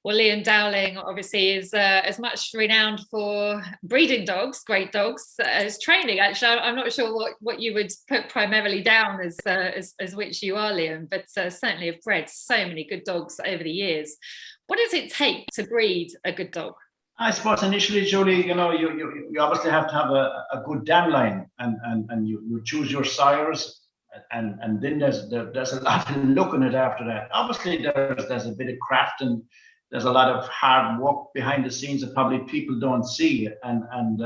Well, Leon Dowling obviously is as much renowned for breeding dogs, great dogs, as training. Actually, I'm not sure what you would put primarily down as which you are, Leon, but certainly have bred so many good dogs over the years. What does it take to breed a good dog? I suppose initially, Julie, you obviously have to have a good dam line, and you choose your sires, and then there's a lot of looking at after that. Obviously, there's a bit of craft, and there's a lot of hard work behind the scenes that probably people don't see, and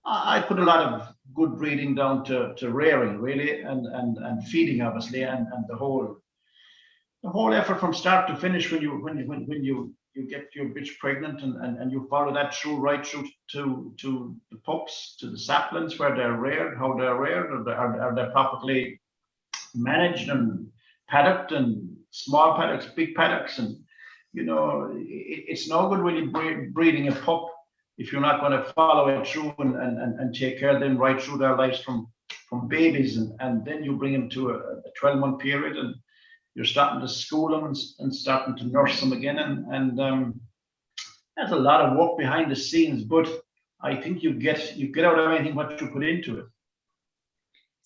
I put a lot of good breeding down to rearing, really, and feeding, obviously, and the whole effort from start to finish when you get your bitch pregnant, and you follow that right through to the pups, to the saplings, where they're reared, how they're reared, are they properly managed and paddocked, and small paddocks, big paddocks, and it's no good really breeding a pup if you're not going to follow it through and take care of them right through their lives from babies, and then you bring them to a 12-month period, and you're starting to school them and starting to nurse them again, and there's a lot of work behind the scenes, but I think you get out of anything what you put into it.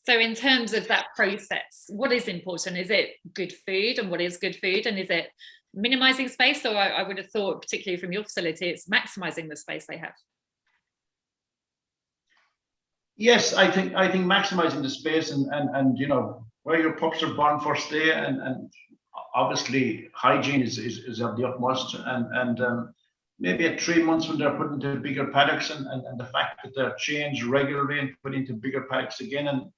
So in terms of that process, what is important? Is it good food, and what is good food, and is it minimizing space? Or I would have thought, particularly from your facility, it's maximizing the space they have. Yes, I think maximizing the space, and where your pups are born first day, and obviously hygiene is of the utmost, and maybe at 3 months when they're put into bigger paddocks, and the fact that they're changed regularly and put into bigger paddocks again, and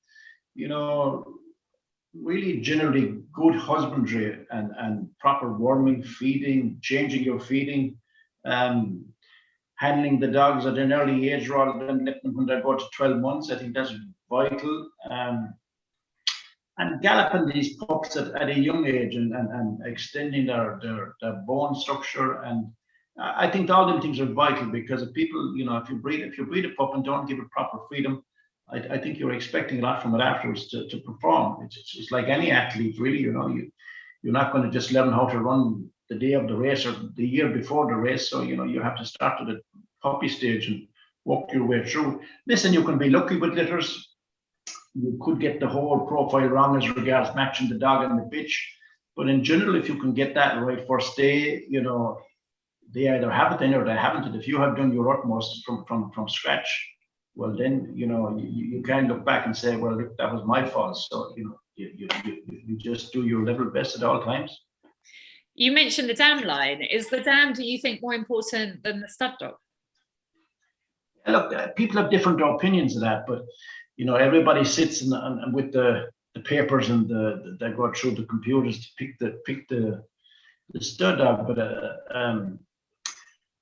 really generally good husbandry and proper warming, feeding, changing your feeding, handling the dogs at an early age rather than letting them when they go to 12 months. I think that's vital. And galloping these pups at a young age, and extending their bone structure, and I think all them things are vital, because if people, if you breed a pup and don't give it proper freedom, I think you're expecting a lot from it afterwards to perform. It's like any athlete, really. You're not going to just learn how to run the day of the race or the year before the race. So you have to start at the puppy stage and walk your way through. Listen, you can be lucky with litters. You could get the whole profile wrong as regards matching the dog and the bitch, but in general, if you can get that right first day, they either have it in or they haven't. If you have done your utmost from scratch, well, then you can look back and say, well, look, that was my fault. So you just do your level best at all times. You mentioned the dam line. Is the dam, do you think, more important than the stud dog? Look, people have different opinions of that, but everybody sits and with the papers, and they go through the computers to pick the stud dog. But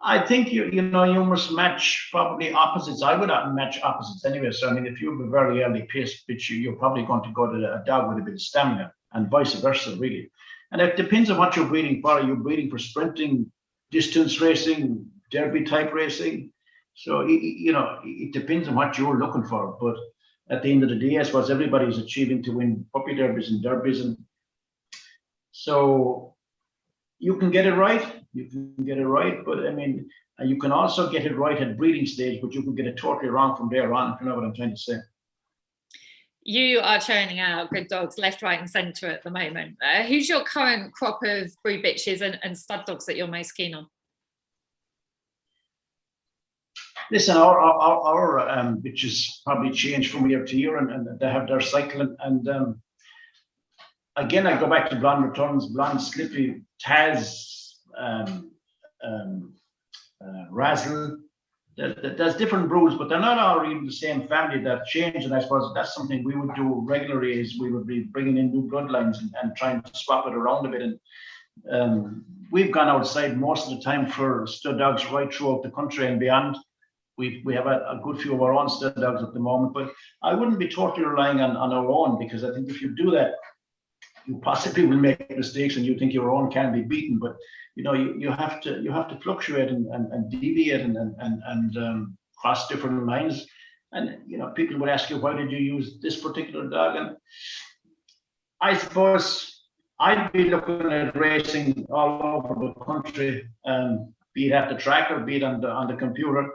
I think you must match probably opposites. I would match opposites anyway. So I mean, if you have a very early pace bitch, you're probably going to go to a dog with a bit of stamina, and vice versa, really. And it depends on what you're breeding for. Are you breeding for sprinting, distance racing, derby type racing? So it depends on what you're looking for. But at the end of the day, I suppose everybody's achieving to win puppy derbies and derbies, and so you can get it right. You can get it right, but I mean, you can also get it right at breeding stage, but you can get it totally wrong from there on, if you know what I'm trying to say. You are churning out good dogs left, right, and centre at the moment. Who's your current crop of brood bitches and stud dogs that you're most keen on? Listen, our bitches probably change from year to year, and they have their cycle, and again, I go back to blonde returns, blonde slippy, Taz, Razzle. There's different broods, but they're not all even the same family. That change, and I suppose that's something we would do regularly. Is we would be bringing in new bloodlines and trying to swap it around a bit. And we've gone outside most of the time for stud dogs right throughout the country and beyond. We have a good few of our own stud dogs at the moment, but I wouldn't be totally relying on our own, because I think if you do that, you possibly will make mistakes, and you think your own can be beaten. But you have to fluctuate and deviate and cross different lines. And people would ask you, why did you use this particular dog? And I suppose I'd be looking at racing all over the country, be it at the track or be it on the computer.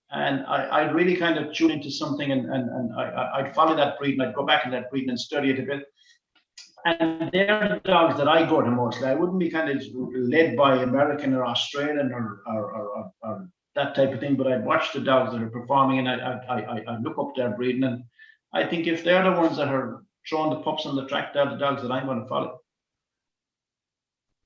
And I'd really kind of tune into something, and I'd follow that breed, and I'd go back in that breed and study it a bit. And they're the dogs that I go to mostly. I wouldn't be kind of led by American or Australian or that type of thing, but I'd watch the dogs that are performing, and I look up their breeding. And I think if they're the ones that are throwing the pups on the track, they're the dogs that I'm going to follow.